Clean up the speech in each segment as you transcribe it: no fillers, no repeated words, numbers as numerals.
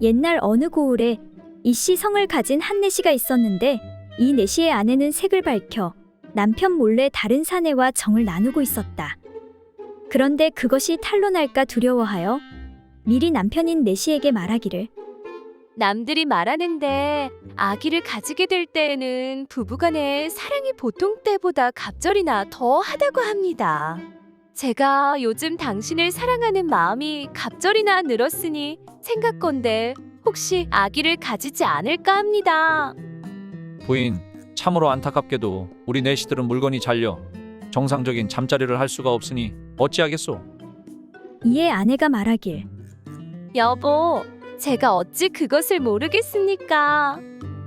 옛날 어느 고을에 이씨 성을 가진 한 내시가 있었는데 이 내시의 아내는 색을 밝혀 남편 몰래 다른 사내와 정을 나누고 있었다. 그런데 그것이 탄로 날까 두려워하여 미리 남편인 내시에게 말하기를 남들이 말하는데 아기를 가지게 될 때에는 부부간의 사랑이 보통 때보다 갑절이나 더 하다고 합니다. 제가 요즘 당신을 사랑하는 마음이 갑절이나 늘었으니 생각건대 혹시 아기를 가지지 않을까 합니다. 부인, 참으로 안타깝게도 우리 내시들은 물건이 잘려 정상적인 잠자리를 할 수가 없으니 어찌하겠소? 이에 아내가 말하길 여보, 제가 어찌 그것을 모르겠습니까?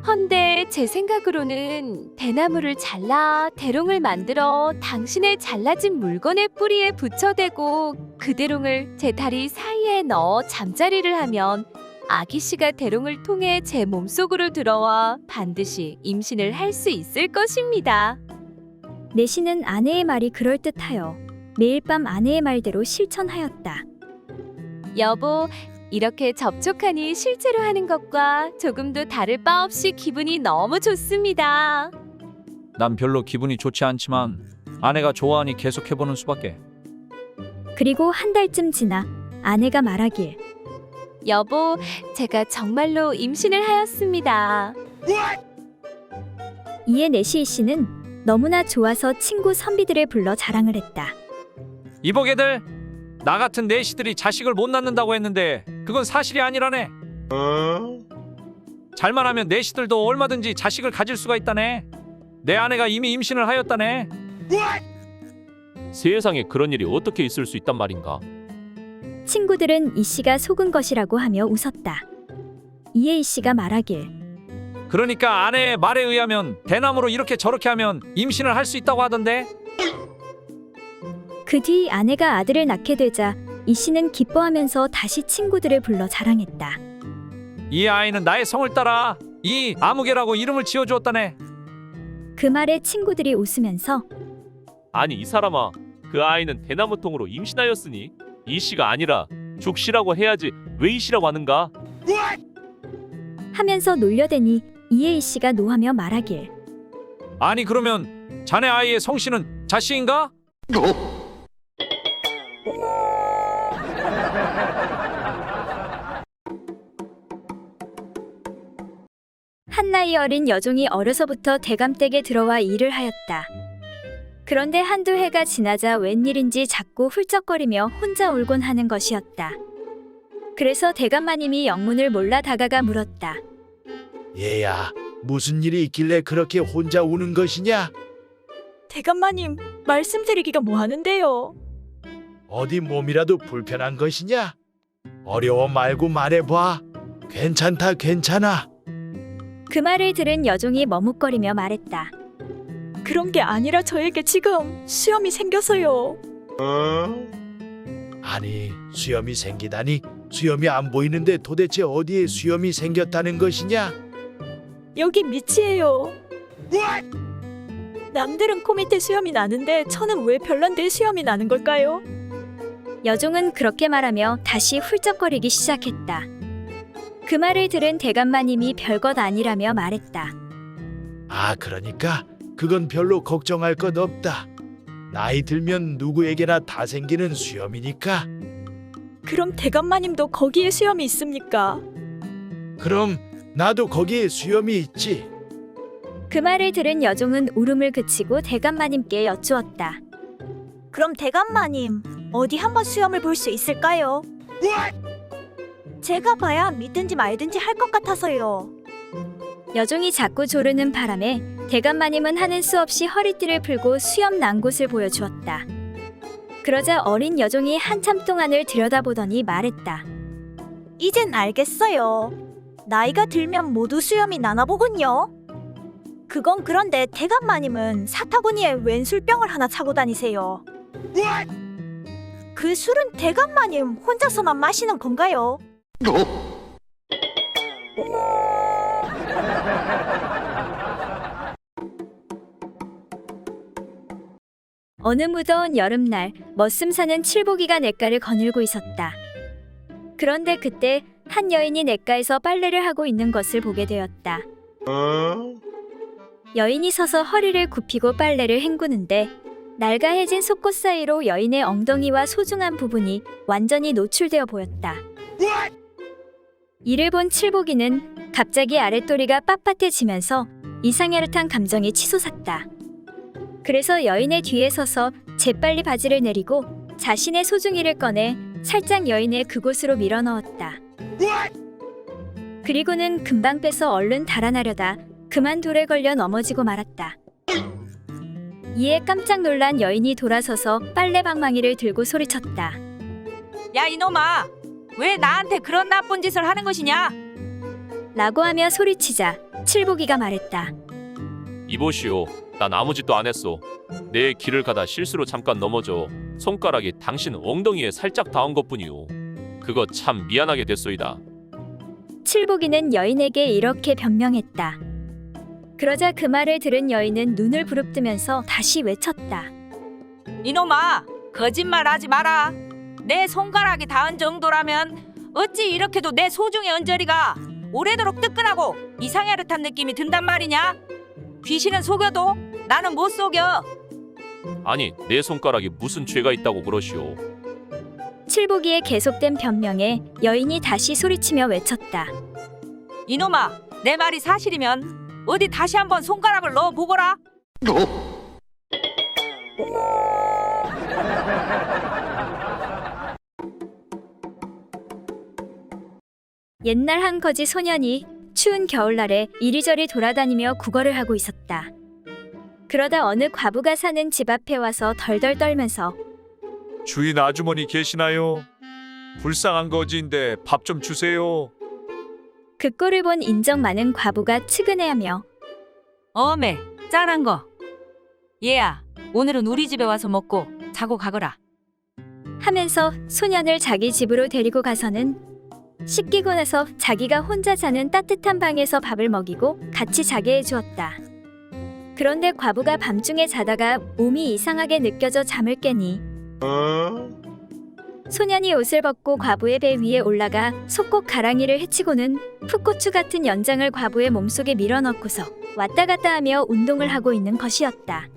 헌데 제 생각으로는 대나무를 잘라 대롱을 만들어 당신의 잘라진 물건의 뿌리에 붙여대고 그 대롱을 제 다리 사이에 넣어 잠자리를 하면 아기 씨가 대롱을 통해 제 몸속으로 들어와 반드시 임신을 할 수 있을 것입니다. 내시는 아내의 말이 그럴듯하여 매일 밤 아내의 말대로 실천하였다. 여보, 이렇게 접촉하니 실제로 하는 것과 조금도 다를 바 없이 기분이 너무 좋습니다. 난 별로 기분이 좋지 않지만 아내가 좋아하니 계속해보는 수밖에. 그리고 한 달쯤 지나 아내가 말하길 여보, 제가 정말로 임신을 하였습니다. 이에 내시 씨는 너무나 좋아서 친구 선비들을 불러 자랑을 했다. 이보게들, 나 같은 내시들이 자식을 못 낳는다고 했는데 그건 사실이 아니라네. 잘만 하면 내시들도 얼마든지 자식을 가질 수가 있다네. 내 아내가 이미 임신을 하였다네. 세상에 그런 일이 어떻게 있을 수 있단 말인가? 친구들은 이 씨가 속은 것이라고 하며 웃었다. 이에 이 씨가 말하길 그러니까 아내의 말에 의하면 대나무로 이렇게 저렇게 하면 임신을 할 수 있다고 하던데. 그 뒤 아내가 아들을 낳게 되자 이 씨는 기뻐하면서 다시 친구들을 불러 자랑했다. 이 아이는 나의 성을 따라 이 아무개라고 이름을 지어주었다네. 그 말에 친구들이 웃으면서 아니 이 사람아, 그 아이는 대나무통으로 임신하였으니 이 씨가 아니라 죽씨라고 해야지 왜 이 씨라고 하는가? 하면서 놀려대니 이에 이 씨가 노하며 말하길 아니 그러면 자네 아이의 성씨는 자씨인가? 한 나이 어린 여종이 어려서부터 대감댁에 들어와 일을 하였다. 그런데 한두 해가 지나자 웬일인지 자꾸 훌쩍거리며 혼자 울곤 하는 것이었다. 그래서 대감마님이 영문을 몰라 다가가 물었다. 얘야, 무슨 일이 있길래 그렇게 혼자 우는 것이냐? 대감마님, 말씀드리기가 뭐하는데요? 어디 몸이라도 불편한 것이냐? 어려워 말고 말해봐. 괜찮다, 괜찮아. 그 말을 들은 여종이 머뭇거리며 말했다. 그런 게 아니라 저에게 지금 수염이 생겨서요. 아니, 수염이 생기다니. 수염이 안 보이는데 도대체 어디에 수염이 생겼다는 것이냐? 여기 밑이에요. 남들은 코 밑에 수염이 나는데 저는 왜 별난데 수염이 나는 걸까요? 여종은 그렇게 말하며 다시 훌쩍거리기 시작했다. 그 말을 들은 대감마님이 별것 아니라며 말했다. 아, 그러니까 그건 별로 걱정할 것 없다. 나이 들면 누구에게나 다 생기는 수염이니까. 그럼 대감마님도 거기에 수염이 있습니까? 그럼 나도 거기에 수염이 있지. 그 말을 들은 여종은 울음을 그치고 대감마님께 여쭈었다. 그럼 대감마님, 어디 한번 수염을 볼 수 있을까요? 제가 봐야 믿든지 말든지 할 것 같아서요. 여종이 자꾸 조르는 바람에 대감마님은 하는 수 없이 허리띠를 풀고 수염 난 곳을 보여주었다. 그러자 어린 여종이 한참 동안을 들여다보더니 말했다. 이젠 알겠어요. 나이가 들면 모두 수염이 나나 보군요. 그건 그런데 대감마님은 사타구니에 웬 술병을 하나 차고 다니세요? 그 술은 대감마님 혼자서만 마시는 건가요? 어느 무더운 여름날 머슴 사는 칠보기가 냇가를 거닐고 있었다. 그런데 그때 한 여인이 냇가에서 빨래를 하고 있는 것을 보게 되었다. 여인이 서서 허리를 굽히고 빨래를 헹구는데 낡아해진 속옷 사이로 여인의 엉덩이와 소중한 부분이 완전히 노출되어 보였다. 이를 본 칠복이는 갑자기 아랫도리가 빳빳해지면서 이상야릇한 감정이 치솟았다. 그래서 여인의 뒤에 서서 재빨리 바지를 내리고 자신의 소중이를 꺼내 살짝 여인의 그곳으로 밀어넣었다. 그리고는 금방 빼서 얼른 달아나려다 그만 돌에 걸려 넘어지고 말았다. 이에 깜짝 놀란 여인이 돌아서서 빨래 방망이를 들고 소리쳤다. 야 이놈아, 왜 나한테 그런 나쁜 짓을 하는 것이냐? 라고 하며 소리치자 칠복이가 말했다. 이보시오. 난 아무 짓도 안 했소. 내 길을 가다 실수로 잠깐 넘어져 손가락이 당신 엉덩이에 살짝 닿은 것뿐이오. 그거 참 미안하게 됐소이다. 칠복이는 여인에게 이렇게 변명했다. 그러자 그 말을 들은 여인은 눈을 부릅뜨면서 다시 외쳤다. 이놈아, 거짓말하지 마라. 내 손가락이 닿은 정도라면 어찌 이렇게도 내 소중의 언저리가 오래도록 뜨끈하고 이상야릇한 느낌이 든단 말이냐? 귀신은 속여도 나는 못 속여. 아니, 내 손가락이 무슨 죄가 있다고 그러시오. 칠복이의 계속된 변명에 여인이 다시 소리치며 외쳤다. 이놈아, 내 말이 사실이면 어디 다시 한번 손가락을 넣어 보거라. 옛날 한 거지 소년이 추운 겨울날에 이리저리 돌아다니며 구걸을 하고 있었다. 그러다 어느 과부가 사는 집 앞에 와서 덜덜 떨면서 주인 아주머니 계시나요? 불쌍한 거지인데 밥 좀 주세요. 그 꼴을 본 인정 많은 과부가 측은해하며 어메, 짠한 거. 얘야, 오늘은 우리 집에 와서 먹고 자고 가거라. 하면서 소년을 자기 집으로 데리고 가서는 씻기고 나서 자기가 혼자 자는 따뜻한 방에서 밥을 먹이고 같이 자게 해주었다. 그런데 과부가 밤중에 자다가 몸이 이상하게 느껴져 잠을 깨니 소년이 옷을 벗고 과부의 배 위에 올라가 속꼭 가랑이를 헤치고는 풋고추 같은 연장을 과부의 몸속에 밀어넣고서 왔다 갔다 하며 운동을 하고 있는 것이었다.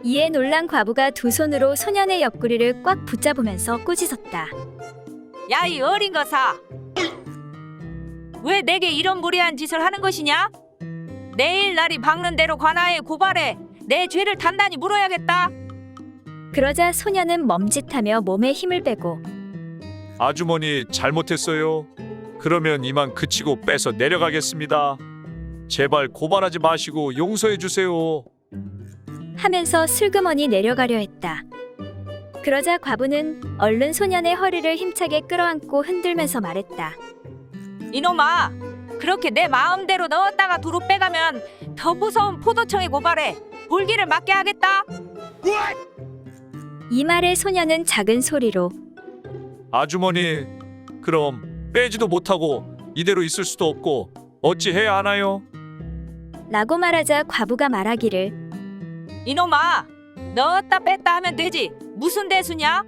이에 놀란 과부가 두 손으로 소년의 옆구리를 꽉 붙잡으면서 꾸짖었다. 야, 이 어린 거사. 왜 내게 이런 무례한 짓을 하는 것이냐? 내일 날이 밝는 대로 관아에 고발해 내 죄를 단단히 물어야겠다. 그러자 소년은 멈짓하며 몸에 힘을 빼고 아주머니 잘못했어요. 그러면 이만 그치고 빼서 내려가겠습니다. 제발 고발하지 마시고 용서해 주세요. 하면서 슬그머니 내려가려 했다. 그러자 과부는 얼른 소년의 허리를 힘차게 끌어안고 흔들면서 말했다. 이놈아, 그렇게 내 마음대로 넣었다가 도로 빼가면 더 무서운 포도청에 고발해 볼기를 맞게 하겠다. 이 말에 소년은 작은 소리로 아주머니, 그럼 빼지도 못하고 이대로 있을 수도 없고 어찌 해야 하나요? 라고 말하자 과부가 말하기를 이놈아, 넣었다 뺐다 하면 되지 무슨 대수냐?